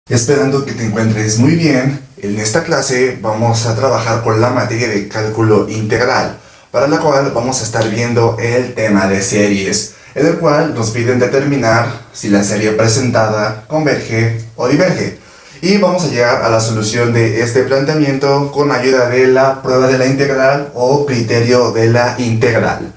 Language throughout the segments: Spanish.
Esperando que te encuentres muy bien, en esta clase vamos a trabajar con la materia de cálculo integral, para la cual vamos a estar viendo el tema de series, en el cual nos piden determinar si la serie presentada converge o diverge. Y vamos a llegar a la solución de este planteamiento con ayuda de la prueba de la integral o criterio de la integral.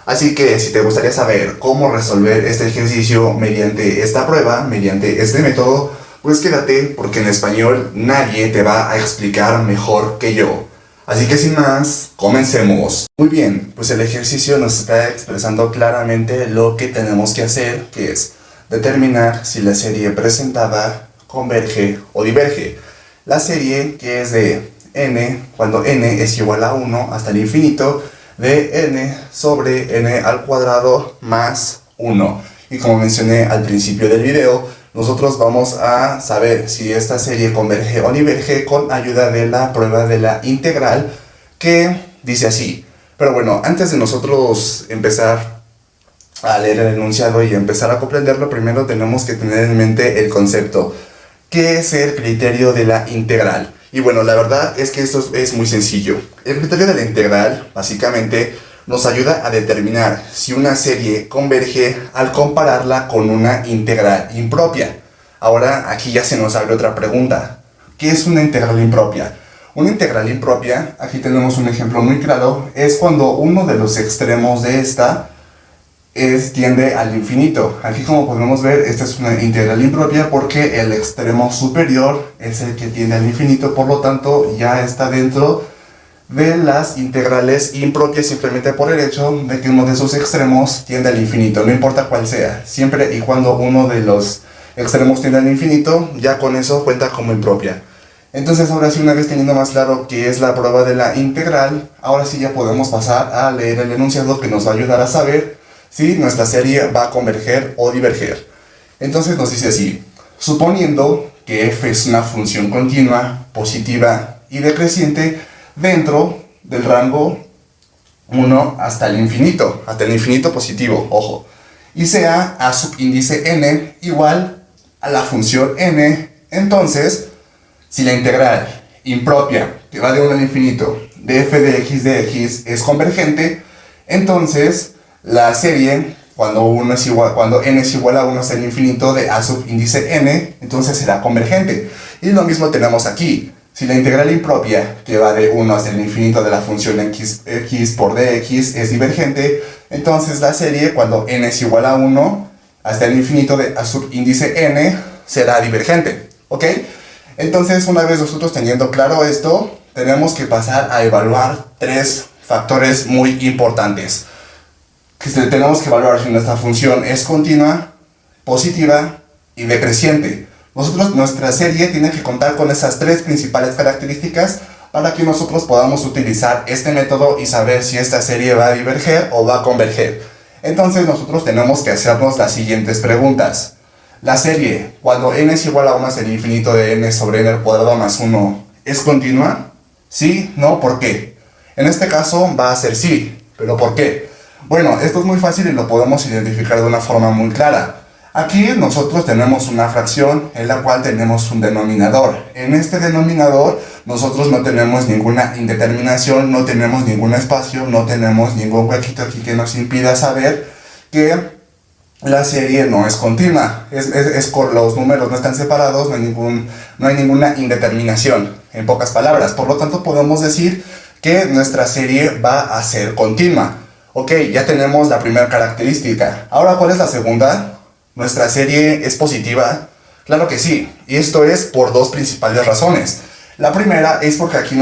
Así que si te gustaría saber cómo resolver este ejercicio mediante esta prueba, mediante este método, pues quédate, porque en español nadie te va a explicar mejor que yo. Así que sin más, comencemos. Muy bien, pues el ejercicio nos está expresando claramente lo que tenemos que hacer, que es determinar si la serie presentada converge o diverge. La serie que es de n, cuando n es igual a 1 hasta el infinito, de n sobre n al cuadrado más 1. Y como mencioné al principio del video, nosotros vamos a saber si esta serie converge o diverge con ayuda de la prueba de la integral, que dice así. Pero bueno, antes de nosotros empezar a leer el enunciado y empezar a comprenderlo, primero tenemos que tener en mente el concepto. ¿Qué es el criterio de la integral? Y bueno, la verdad es que esto es muy sencillo. El criterio de la integral, básicamente, nos ayuda a determinar si una serie converge al compararla con una integral impropia. Ahora, aquí ya se nos abre otra pregunta. ¿Qué es una integral impropia? Una integral impropia, aquí tenemos un ejemplo muy claro, es cuando uno de los extremos de esta tiende al infinito. Aquí, como podemos ver, esta es una integral impropia porque el extremo superior es el que tiende al infinito, por lo tanto ya está dentro de las integrales impropias, simplemente por el hecho de que uno de sus extremos tiende al infinito, no importa cuál sea, siempre y cuando uno de los extremos tiende al infinito, ya con eso cuenta como impropia. Entonces, ahora sí, una vez teniendo más claro qué es la prueba de la integral, ahora sí ya podemos pasar a leer el enunciado, que nos va a ayudar a saber si nuestra serie va a converger o diverger. Entonces nos dice así: suponiendo que f es una función continua, positiva y decreciente dentro del rango 1 hasta el infinito positivo, ojo, y sea a subíndice n igual a la función n, entonces, si la integral impropia, que va de 1 al infinito, de f de x es convergente, entonces la serie, cuando n es igual a 1 hasta el infinito de a subíndice n, entonces será convergente. Y lo mismo tenemos aquí. Si la integral impropia, que va de 1 hasta el infinito de la función x por dx, es divergente, entonces la serie, cuando n es igual a 1 hasta el infinito de a subíndice n, será divergente. ¿Ok? Entonces, una vez nosotros teniendo claro esto, tenemos que pasar a evaluar tres factores muy importantes. Tenemos que evaluar si nuestra función es continua, positiva y decreciente. Nuestra serie tiene que contar con esas tres principales características para que nosotros podamos utilizar este método y saber si esta serie va a diverger o va a converger. Entonces nosotros tenemos que hacernos las siguientes preguntas. La serie, cuando n es igual a 1 hasta el infinito de n sobre n al cuadrado más 1, ¿es continua? ¿Sí? ¿No? ¿Por qué? En este caso va a ser sí, pero ¿por qué? Bueno, esto es muy fácil y lo podemos identificar de una forma muy clara. Aquí nosotros tenemos una fracción en la cual tenemos un denominador. En este denominador nosotros no tenemos ninguna indeterminación, no tenemos ningún espacio, no tenemos ningún huequito aquí que nos impida saber que la serie no es continua. Los números no están separados, no hay ninguna indeterminación, en pocas palabras. Por lo tanto, podemos decir que nuestra serie va a ser continua. Ok, ya tenemos la primera característica. Ahora, ¿cuál es la segunda? ¿Nuestra serie es positiva? Claro que sí, y esto es por dos principales razones. La primera es porque aquí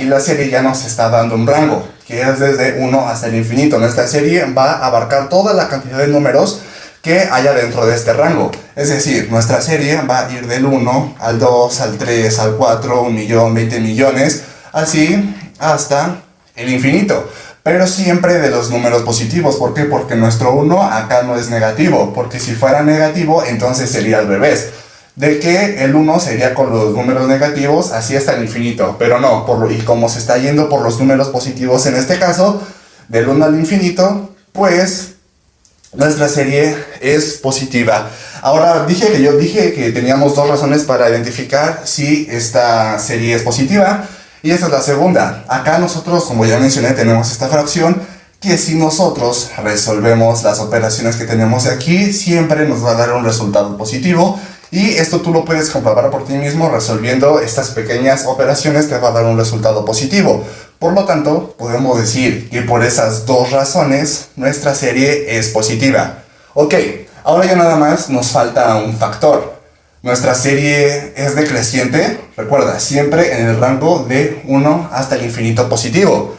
la serie ya nos está dando un rango, que es desde 1 hasta el infinito. Nuestra serie va a abarcar toda la cantidad de números que haya dentro de este rango. Es decir, nuestra serie va a ir del 1 al 2, al 3, al 4, 1 millón, 20 millones, así hasta el infinito. Pero siempre de los números positivos. ¿Por qué? Porque nuestro 1 acá no es negativo. Porque si fuera negativo, entonces sería al revés. De que el 1 sería con los números negativos, así hasta el infinito. Pero no, y como se está yendo por los números positivos en este caso, del 1 al infinito, pues nuestra serie es positiva. Ahora, yo dije que teníamos dos razones para identificar si esta serie es positiva, y esta es la segunda. Acá nosotros, como ya mencioné, tenemos esta fracción que si nosotros resolvemos las operaciones que tenemos aquí, siempre nos va a dar un resultado positivo. Y esto tú lo puedes comprobar por ti mismo, resolviendo estas pequeñas operaciones te va a dar un resultado positivo. Por lo tanto, podemos decir que por esas dos razones, nuestra serie es positiva. Ok, ahora ya nada más nos falta un factor. Nuestra serie es decreciente, recuerda, siempre en el rango de 1 hasta el infinito positivo.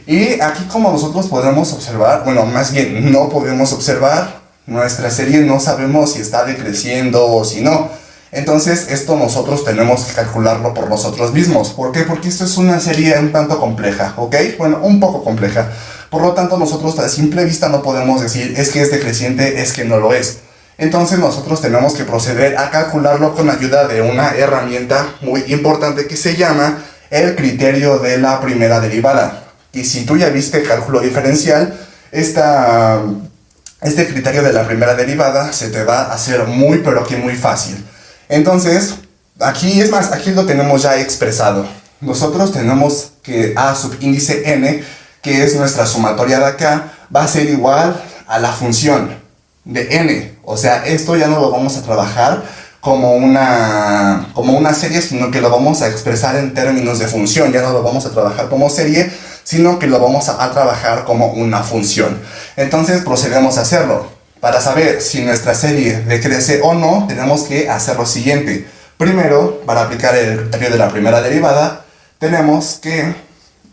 Y aquí, como nosotros podemos observar, bueno, más bien no podemos observar, nuestra serie no sabemos si está decreciendo o si no. Entonces esto nosotros tenemos que calcularlo por nosotros mismos. ¿Por qué? Porque esto es una serie un tanto compleja, ¿ok? Bueno, un poco compleja. Por lo tanto, nosotros a simple vista no podemos decir es que es decreciente, es que no lo es. Entonces nosotros tenemos que proceder a calcularlo con ayuda de una herramienta muy importante que se llama el criterio de la primera derivada. Y si tú ya viste cálculo diferencial, este criterio de la primera derivada se te va a hacer muy pero que muy fácil. Entonces, aquí es más, aquí lo tenemos ya expresado. Nosotros tenemos que a subíndice n, que es nuestra sumatoria de acá, va a ser igual a la función de n. O sea, esto ya no lo vamos a trabajar como una serie, sino que lo vamos a expresar en términos de función. Ya no lo vamos a trabajar como serie, sino que lo vamos a trabajar como una función. Entonces procedemos a hacerlo. Para saber si nuestra serie decrece o no, tenemos que hacer lo siguiente. Primero, para aplicar el criterio de la primera derivada, tenemos que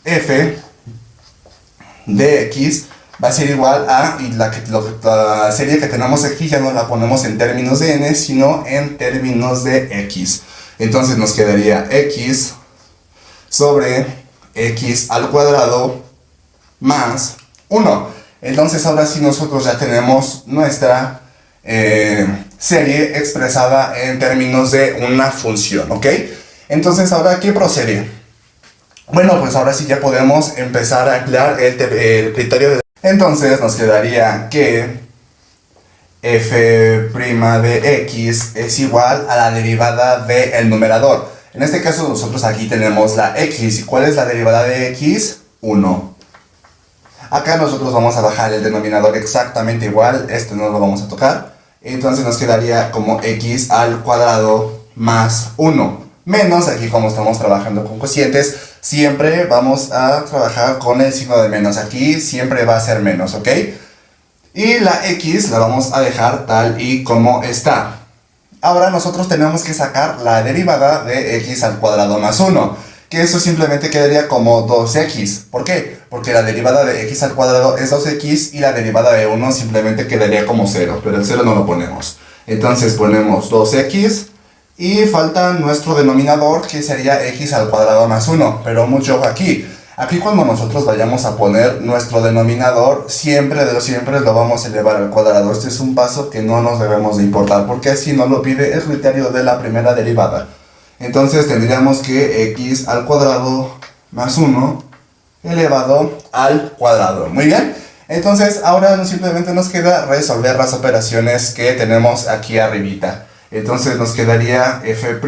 f de x va a ser igual a, y la serie que tenemos aquí ya no la ponemos en términos de n, sino en términos de x. Entonces nos quedaría x sobre x al cuadrado más 1. Entonces ahora sí nosotros ya tenemos nuestra serie expresada en términos de una función, ¿ok? Entonces ahora, ¿qué procede? Bueno, pues ahora sí ya podemos empezar a emplear el criterio de... Entonces nos quedaría que f' de x es igual a la derivada del numerador. En este caso nosotros aquí tenemos la x. ¿Y cuál es la derivada de x? 1. Acá nosotros vamos a bajar el denominador exactamente igual, esto no lo vamos a tocar. Entonces nos quedaría como x al cuadrado más 1. Menos, aquí como estamos trabajando con cocientes, siempre vamos a trabajar con el signo de menos. Aquí siempre va a ser menos, ¿ok? Y la x la vamos a dejar tal y como está. Ahora nosotros tenemos que sacar la derivada de x al cuadrado más 1. Que eso simplemente quedaría como 2x. ¿Por qué? Porque la derivada de x al cuadrado es 2x y la derivada de 1 simplemente quedaría como 0. Pero el 0 no lo ponemos. Entonces ponemos 2x y falta nuestro denominador, que sería x al cuadrado más 1. Pero mucho ojo aquí. Aquí cuando nosotros vayamos a poner nuestro denominador, siempre lo vamos a elevar al cuadrado. Este es un paso que no nos debemos de importar, porque así no lo pide el criterio de la primera derivada. Entonces tendríamos que x al cuadrado más 1 elevado al cuadrado. Muy bien. Entonces ahora simplemente nos queda resolver las operaciones que tenemos aquí arribita. Entonces nos quedaría f'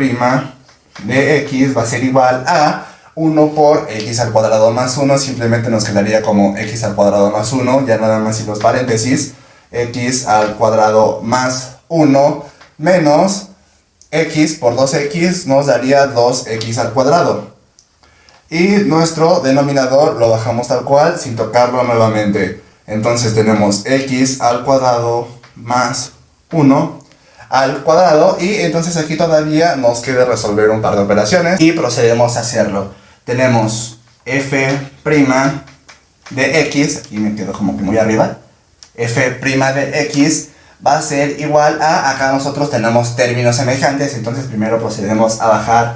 de x va a ser igual a 1 por x al cuadrado más 1. Simplemente nos quedaría como x al cuadrado más 1. Ya nada más sin los paréntesis. X al cuadrado más 1 menos x por 2x nos daría 2x al cuadrado. Y nuestro denominador lo bajamos tal cual sin tocarlo nuevamente. Entonces tenemos x al cuadrado más 1 al cuadrado. Y entonces aquí todavía nos queda resolver un par de operaciones y procedemos a hacerlo. Tenemos f' de x, aquí me quedo como que muy arriba. F' de x va a ser igual a, acá nosotros tenemos términos semejantes, entonces primero procedemos a bajar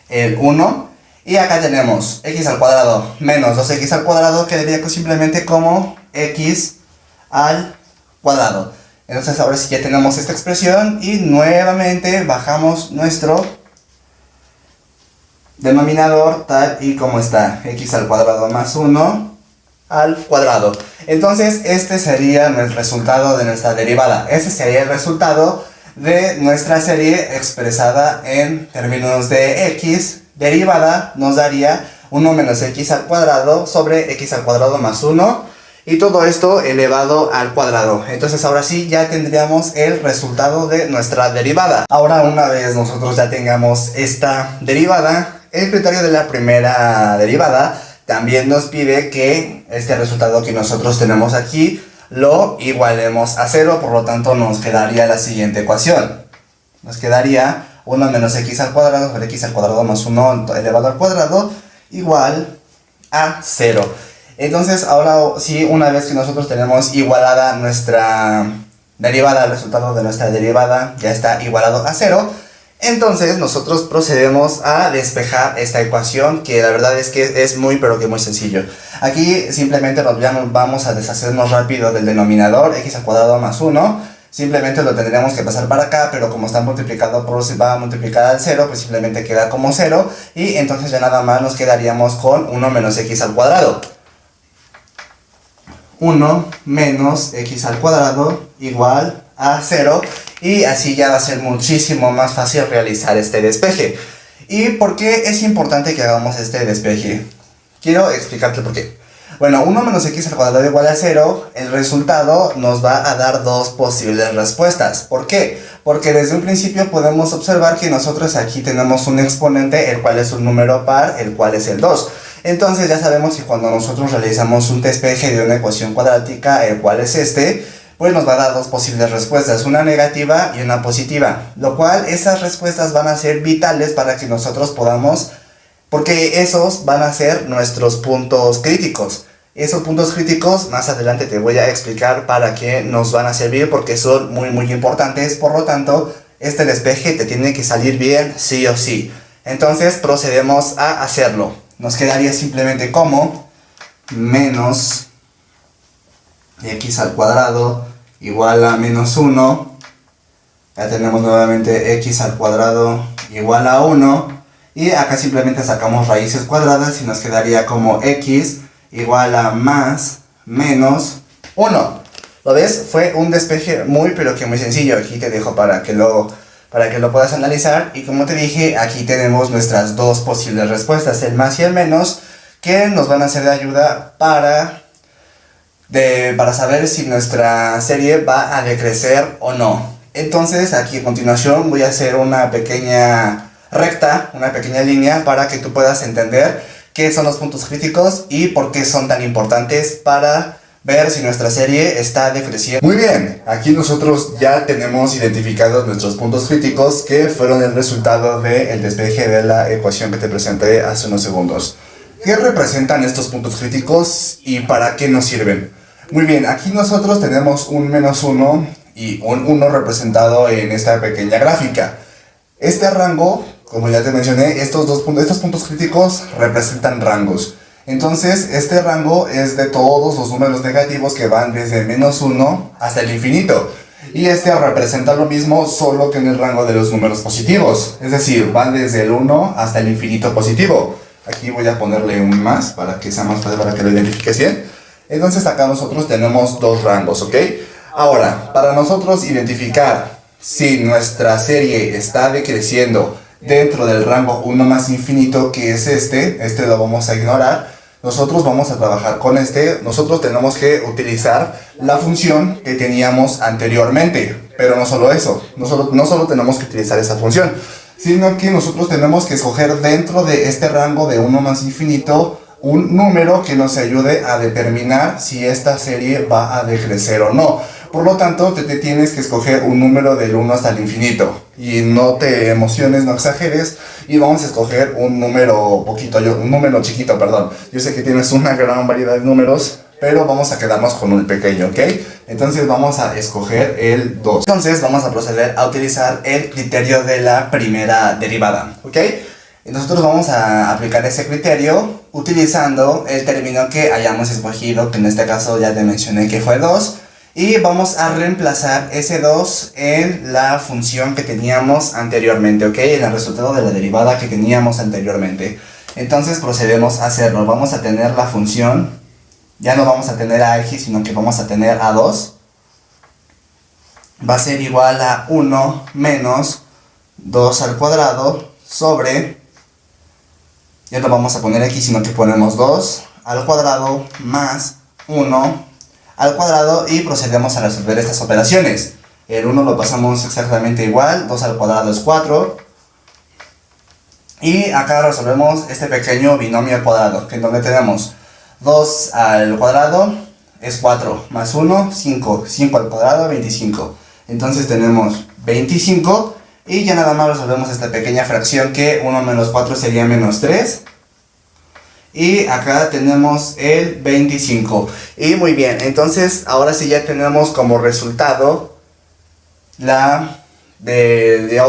el 1. Y acá tenemos x al cuadrado menos 2x al cuadrado, quedaría simplemente como x al cuadrado. Entonces ahora sí ya tenemos esta expresión y nuevamente bajamos nuestro denominador tal y como está, x al cuadrado más 1 al cuadrado. Entonces este sería el resultado de nuestra derivada. Este sería el resultado de nuestra serie expresada en términos de x derivada nos daría 1 menos x al cuadrado sobre x al cuadrado más 1 y todo esto elevado al cuadrado. Entonces ahora sí ya tendríamos el resultado de nuestra derivada. Ahora, una vez nosotros ya tengamos esta derivada, el criterio de la primera derivada también nos pide que este resultado que nosotros tenemos aquí lo igualemos a 0, por lo tanto nos quedaría la siguiente ecuación. Nos quedaría 1 menos x al cuadrado sobre x al cuadrado más 1 elevado al cuadrado igual a 0. Entonces ahora sí, una vez que nosotros tenemos igualada nuestra derivada, el resultado de nuestra derivada ya está igualado a 0, entonces nosotros procedemos a despejar esta ecuación, que la verdad es que es muy pero que muy sencillo. Aquí simplemente vamos a deshacernos rápido del denominador, x al cuadrado más 1. Simplemente lo tendríamos que pasar para acá, pero como está multiplicado por si va a multiplicar al 0, pues simplemente queda como 0. Y entonces ya nada más nos quedaríamos con 1 menos x al cuadrado. 1 menos x al cuadrado igual a 0. Y así ya va a ser muchísimo más fácil realizar este despeje. ¿Y por qué es importante que hagamos este despeje? Quiero explicarte por qué. Bueno, 1 menos x al cuadrado igual a 0, el resultado nos va a dar dos posibles respuestas. ¿Por qué? Porque desde un principio podemos observar que nosotros aquí tenemos un exponente, el cual es un número par, el cual es el 2. Entonces ya sabemos que cuando nosotros realizamos un despeje de una ecuación cuadrática, el cual es este, pues nos va a dar dos posibles respuestas, una negativa y una positiva. Lo cual esas respuestas van a ser vitales para que nosotros podamos... porque esos van a ser nuestros puntos críticos. Esos puntos críticos más adelante te voy a explicar para qué nos van a servir, porque son muy importantes. Por lo tanto, este despeje te tiene que salir bien sí o sí. Entonces procedemos a hacerlo. Nos quedaría simplemente como menos x al cuadrado igual a menos 1. Ya tenemos nuevamente x al cuadrado igual a 1. Y acá simplemente sacamos raíces cuadradas y nos quedaría como x igual a más menos 1. ¿Lo ves? Fue un despeje muy pero que muy sencillo. Aquí te dejo para que lo puedas analizar. Y como te dije, aquí tenemos nuestras dos posibles respuestas, el más y el menos, que nos van a ser de ayuda para saber si nuestra serie va a decrecer o no. Entonces aquí a continuación voy a hacer una pequeña recta, una pequeña línea para que tú puedas entender qué son los puntos críticos y por qué son tan importantes para ver si nuestra serie está decreciendo. Muy bien, aquí nosotros ya tenemos identificados nuestros puntos críticos, que fueron el resultado del despeje de la ecuación que te presenté hace unos segundos. ¿Qué representan estos puntos críticos y para qué nos sirven? Muy bien, aquí nosotros tenemos un menos 1 y un 1 representado en esta pequeña gráfica. Este rango, como ya te mencioné, estos puntos críticos representan rangos. Entonces, este rango es de todos los números negativos que van desde menos 1 hasta el infinito. Y este representa lo mismo, solo que en el rango de los números positivos. Es decir, van desde el 1 hasta el infinito positivo. Aquí voy a ponerle un más para que sea más fácil, para que lo identifiques bien. Entonces acá nosotros tenemos dos rangos, ¿ok? Ahora, para nosotros identificar si nuestra serie está decreciendo dentro del rango 1 más infinito, que es este lo vamos a ignorar, nosotros vamos a trabajar con nosotros tenemos que utilizar la función que teníamos anteriormente, pero no solo eso, no solo tenemos que utilizar esa función, sino que nosotros tenemos que escoger dentro de este rango de 1 más infinito un número que nos ayude a determinar si esta serie va a decrecer o no. Por lo tanto, te tienes que escoger un número del 1 hasta el infinito. Y no te emociones, no exageres. Y vamos a escoger un número chiquito, perdón. Yo sé que tienes una gran variedad de números, pero vamos a quedarnos con un pequeño, ¿ok? Entonces vamos a escoger el 2. Entonces vamos a proceder a utilizar el criterio de la primera derivada, ¿ok? Y nosotros vamos a aplicar ese criterio utilizando el término que hayamos escogido, que en este caso ya te mencioné que fue 2. Y vamos a reemplazar ese 2 en la función que teníamos anteriormente, ¿ok? En el resultado de la derivada que teníamos anteriormente. Entonces procedemos a hacerlo. Vamos a tener la función, ya no vamos a tener a x, sino que vamos a tener a 2. va a ser igual a 1 menos 2 al cuadrado sobre, ya no vamos a poner x, sino que ponemos 2 al cuadrado más 1 al cuadrado y procedemos a resolver estas operaciones. El 1 lo pasamos exactamente igual, 2 al cuadrado es 4. Y acá resolvemos este pequeño binomio al cuadrado, que en donde tenemos 2 al cuadrado es 4, más 1, 5, 5 al cuadrado, 25. Entonces tenemos 25 y ya nada más resolvemos esta pequeña fracción que 1 menos 4 sería menos 3. Y acá tenemos el 25. Y muy bien, entonces ahora sí ya tenemos como resultado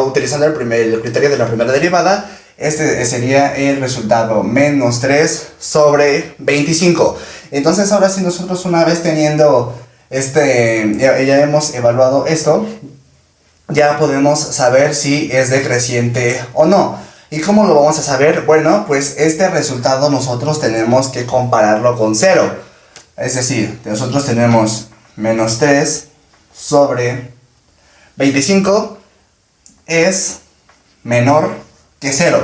utilizando el criterio de la primera derivada. Este sería el resultado, menos 3 sobre 25. Entonces ahora sí nosotros, una vez teniendo ya hemos evaluado esto, ya podemos saber si es decreciente o no. ¿Y cómo lo vamos a saber? Bueno, pues este resultado nosotros tenemos que compararlo con 0. Es decir, nosotros tenemos menos 3 sobre 25 es menor que 0.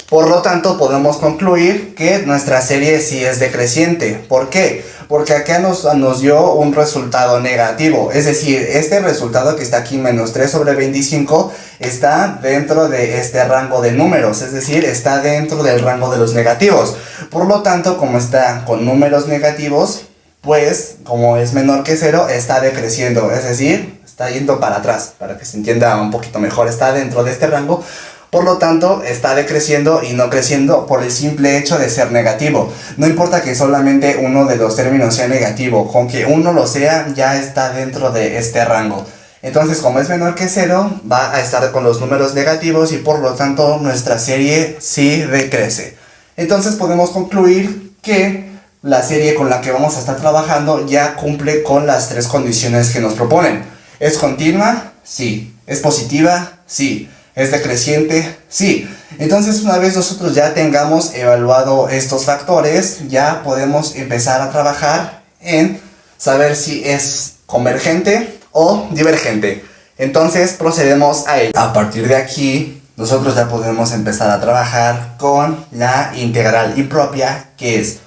Por lo tanto, podemos concluir que nuestra serie sí es decreciente. ¿Por qué? Porque acá nos dio un resultado negativo. Es decir, este resultado que está aquí, menos 3 sobre 25, está dentro de este rango de números. Es decir, está dentro del rango de los negativos. Por lo tanto, como está con números negativos, pues, como es menor que 0, está decreciendo. Es decir, está yendo para atrás, para que se entienda un poquito mejor. Está dentro de este rango. Por lo tanto, está decreciendo y no creciendo por el simple hecho de ser negativo. No importa que solamente uno de los términos sea negativo, con que uno lo sea, ya está dentro de este rango. Entonces, como es menor que 0, va a estar con los números negativos y por lo tanto nuestra serie sí decrece. Entonces podemos concluir que la serie con la que vamos a estar trabajando ya cumple con las 3 condiciones que nos proponen. ¿Es continua? Sí. ¿Es positiva? Sí. ¿Es decreciente? Sí. Entonces, una vez nosotros ya tengamos evaluado estos factores, ya podemos empezar a trabajar en saber si es convergente o divergente. Entonces, procedemos a ello. A partir de aquí, nosotros ya podemos empezar a trabajar con la integral impropia, que es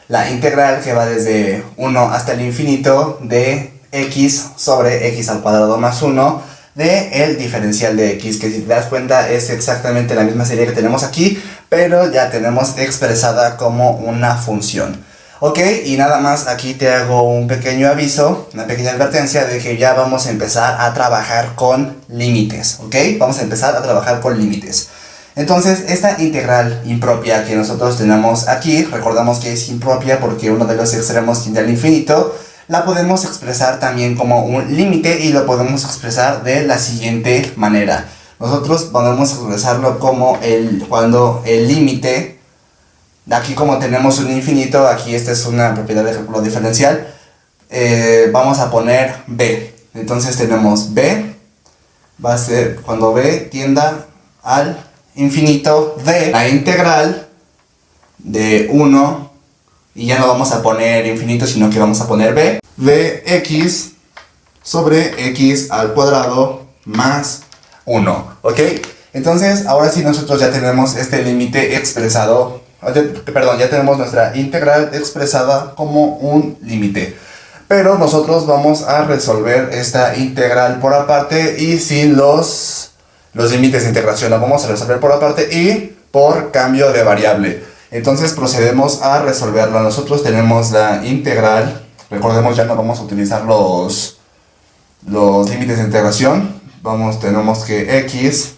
la integral que va desde 1 hasta el infinito de x sobre x al cuadrado más 1 de el diferencial de x, que si te das cuenta es exactamente la misma serie que tenemos aquí, pero ya tenemos expresada como una función. Ok, y nada más aquí te hago un pequeño aviso, una pequeña advertencia de que ya vamos a empezar a trabajar con límites. Ok, vamos a empezar a trabajar con límites. Entonces, esta integral impropia que nosotros tenemos aquí, recordamos que es impropia porque uno de los extremos tiende al infinito. La podemos expresar también como un límite y lo podemos expresar de la siguiente manera. Nosotros podemos expresarlo como cuando el límite, aquí como tenemos un infinito, aquí esta es una propiedad de cálculo diferencial, vamos a poner b. Entonces tenemos b, va a ser cuando b tienda al infinito de la integral de 1, y ya no vamos a poner infinito, sino que vamos a poner b, de x sobre x al cuadrado más 1, ¿ok? Entonces, ahora sí nosotros ya tenemos este límite expresado, ya tenemos nuestra integral expresada como un límite. Pero nosotros vamos a resolver esta integral por aparte y sin los límites de integración. La vamos a resolver por aparte y por cambio de variable. Entonces procedemos a resolverlo. Nosotros tenemos la integral, recordemos ya no vamos a utilizar los límites de integración. Tenemos que x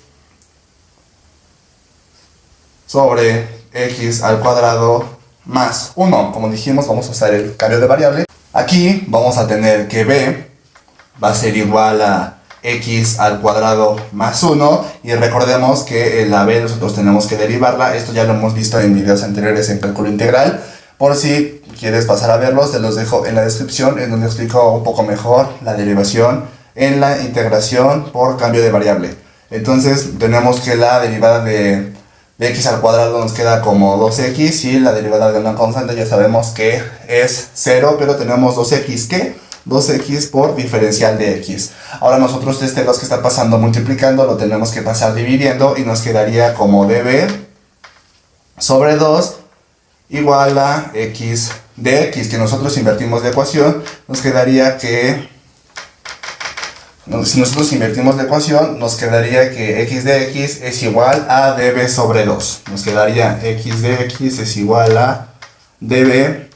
sobre x al cuadrado más 1. Como dijimos, vamos a usar el cambio de variable. Aquí vamos a tener que b va a ser igual a x al cuadrado más 1, y recordemos que la b nosotros tenemos que derivarla. Esto ya lo hemos visto en videos anteriores en cálculo integral. Por si quieres pasar a verlos, te los dejo en la descripción, en donde explico un poco mejor la derivación en la integración por cambio de variable. Entonces tenemos que la derivada de x al cuadrado nos queda como 2x, y la derivada de una constante ya sabemos que es 0, pero tenemos 2x que 2x por diferencial de x. Ahora nosotros este 2 que está pasando multiplicando lo tenemos que pasar dividiendo y nos quedaría como db sobre 2 igual a x de x, que nosotros invertimos la ecuación, nos quedaría que, si nosotros invertimos la ecuación, nos quedaría que x de x es igual a db sobre 2. Nos quedaría x de x es igual a db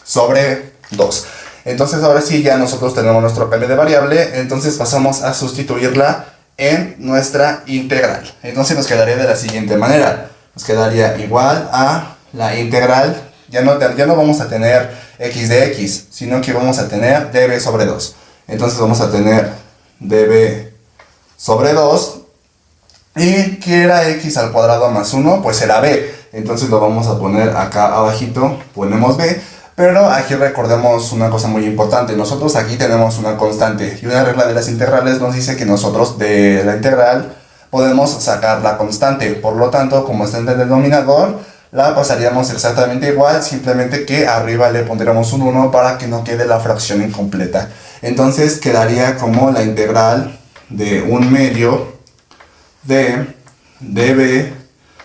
sobre 2. Entonces ahora sí ya nosotros tenemos nuestro cambio de variable, entonces pasamos a sustituirla en nuestra integral. Entonces nos quedaría de la siguiente manera. Nos quedaría igual a la integral, ya no vamos a tener x de x, sino que vamos a tener db sobre 2. Entonces vamos a tener db sobre 2, y ¿qué era x al cuadrado más 1? Pues era b. Entonces lo vamos a poner acá abajito, ponemos b. Pero aquí recordemos una cosa muy importante. Nosotros aquí tenemos una constante y una regla de las integrales nos dice que nosotros de la integral podemos sacar la constante. Por lo tanto, como está en el denominador, la pasaríamos exactamente igual, simplemente que arriba le pondríamos un 1 para que no quede la fracción incompleta. Entonces quedaría como la integral de 1/2 de db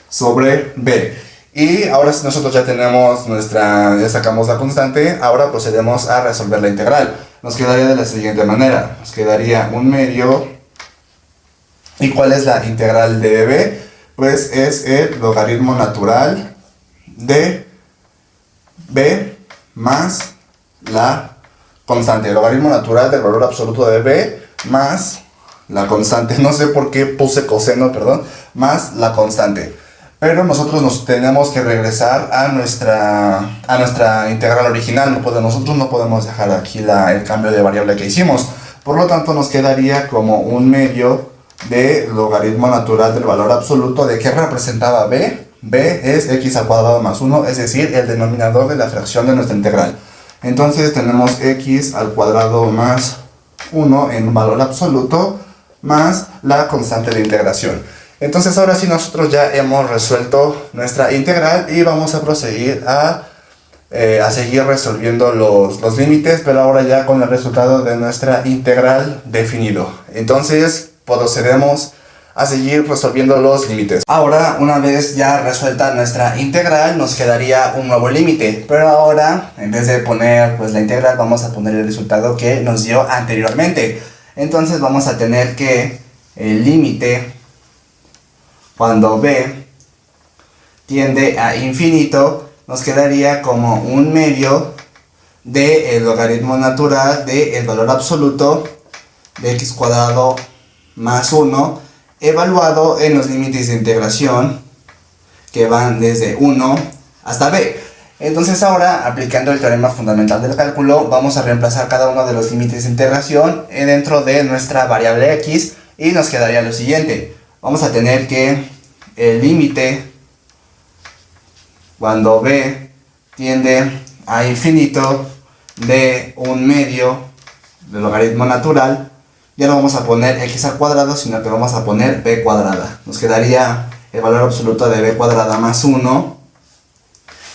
sobre b. Y ahora nosotros ya tenemos ya sacamos la constante, ahora procedemos a resolver la integral. Nos quedaría de la siguiente manera, nos quedaría 1/2, ¿y cuál es la integral de db? Pues es el logaritmo natural de b más la constante, el logaritmo natural del valor absoluto de b más la constante, no sé por qué puse coseno, perdón, más la constante. Pero nosotros nos tenemos que regresar a nuestra integral original. Nosotros no podemos dejar aquí el cambio de variable que hicimos. Por lo tanto nos quedaría como 1/2 de logaritmo natural del valor absoluto de que representaba b. b es x al cuadrado más 1, es decir, el denominador de la fracción de nuestra integral. Entonces tenemos x al cuadrado más 1 en valor absoluto más la constante de integración. Entonces ahora sí nosotros ya hemos resuelto nuestra integral y vamos a proseguir a seguir resolviendo los límites, pero ahora ya con el resultado de nuestra integral definido. Entonces procedemos a seguir resolviendo los límites. Ahora, una vez ya resuelta nuestra integral, nos quedaría un nuevo límite, pero ahora en vez de poner pues la integral, vamos a poner el resultado que nos dio anteriormente. Entonces vamos a tener que el límite cuando b tiende a infinito, nos quedaría como 1/2 del logaritmo natural del valor absoluto de x cuadrado más 1, evaluado en los límites de integración que van desde 1 hasta b. Entonces ahora, aplicando el teorema fundamental del cálculo, vamos a reemplazar cada uno de los límites de integración dentro de nuestra variable x y nos quedaría lo siguiente. Vamos a tener que el límite cuando b tiende a infinito de 1/2 del logaritmo natural, ya no vamos a poner x al cuadrado, sino que vamos a poner b cuadrada. Nos quedaría el valor absoluto de b cuadrada más 1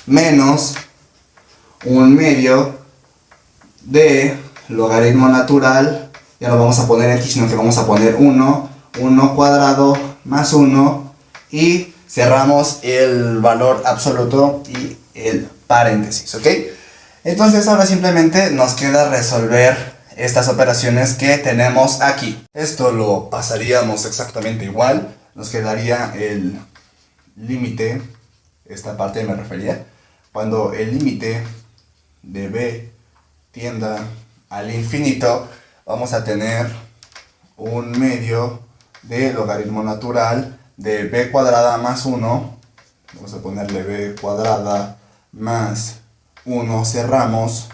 menos 1/2 de logaritmo natural, ya no vamos a poner x, sino que vamos a poner 1 cuadrado más 1 y cerramos el valor absoluto y el paréntesis, ¿ok? Entonces ahora simplemente nos queda resolver estas operaciones que tenemos aquí. Esto lo pasaríamos exactamente igual. Nos quedaría el límite, esta parte me refería, cuando el límite de b tienda al infinito, vamos a tener 1/2 de logaritmo natural de b cuadrada más 1, vamos a ponerle b cuadrada más 1, cerramos,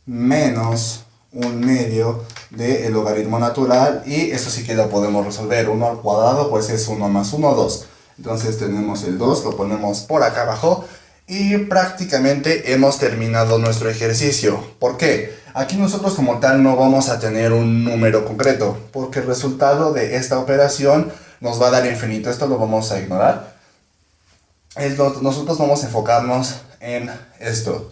menos 1/2 del logaritmo natural, y eso sí que lo podemos resolver. 1 al cuadrado pues es 1 más 1, 2. Entonces tenemos el 2, lo ponemos por acá abajo y prácticamente hemos terminado nuestro ejercicio. ¿Por qué? Aquí nosotros como tal no vamos a tener un número concreto, porque el resultado de esta operación nos va a dar infinito. Esto lo vamos a ignorar. Nosotros vamos a enfocarnos en esto.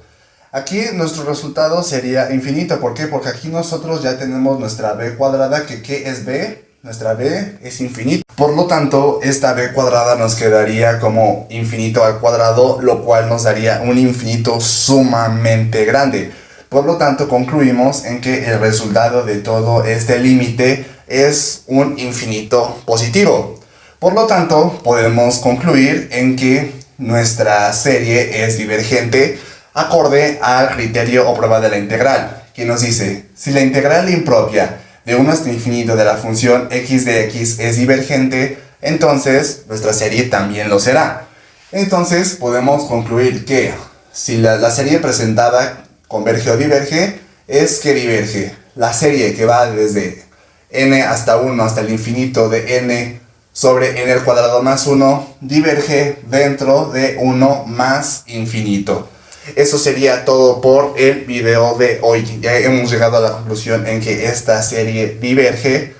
Aquí nuestro resultado sería infinito. ¿Por qué? Porque aquí nosotros ya tenemos nuestra b cuadrada, que ¿qué es b? Nuestra b es infinito. Por lo tanto, esta b cuadrada nos quedaría como infinito al cuadrado, lo cual nos daría un infinito sumamente grande. Por lo tanto, concluimos en que el resultado de todo este límite es un infinito positivo. Por lo tanto, podemos concluir en que nuestra serie es divergente acorde al criterio o prueba de la integral, que nos dice, si la integral impropia de 1 hasta infinito de la función x de x es divergente, entonces nuestra serie también lo será. Entonces podemos concluir que si la serie presentada converge o diverge, es que diverge. La serie que va desde n hasta 1 hasta el infinito de n sobre n al cuadrado más 1 diverge dentro de 1 más infinito. Eso sería todo por el video de hoy. Ya hemos llegado a la conclusión en que esta serie diverge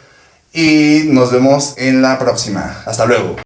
y nos vemos en la próxima. Hasta luego.